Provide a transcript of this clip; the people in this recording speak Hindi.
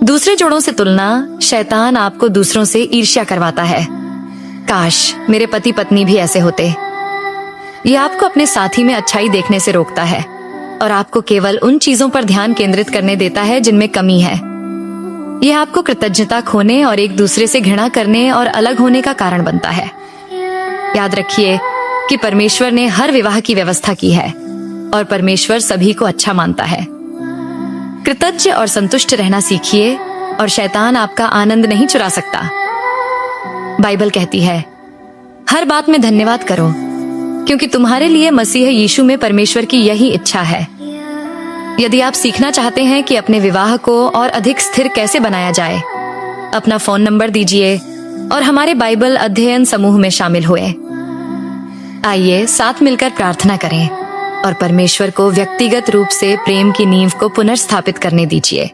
दूसरे जोड़ों से तुलना, शैतान आपको दूसरों से ईर्ष्या करवाता है। काश मेरे पति पत्नी भी ऐसे होते। यह आपको अपने साथी में अच्छाई देखने से रोकता है और आपको केवल उन चीजों पर ध्यान केंद्रित करने देता है जिनमें कमी है। यह आपको कृतज्ञता खोने और एक दूसरे से घृणा करने और अलग होने का कारण बनता है। याद रखिए कि परमेश्वर ने हर विवाह की व्यवस्था की है और परमेश्वर सभी को अच्छा मानता है। कृतज्ञ और संतुष्ट रहना सीखिए और शैतान आपका आनंद नहीं चुरा सकता। बाइबल कहती है, हर बात में धन्यवाद करो, क्योंकि तुम्हारे लिए मसीह यीशु में परमेश्वर की यही इच्छा है। यदि आप सीखना चाहते हैं कि अपने विवाह को और अधिक स्थिर कैसे बनाया जाए, अपना फोन नंबर दीजिए और हमारे बाइबल अध्ययन समूह में शामिल हुए। आइए साथ मिलकर प्रार्थना करें और परमेश्वर को व्यक्तिगत रूप से प्रेम की नींव को पुनर्स्थापित करने दीजिए।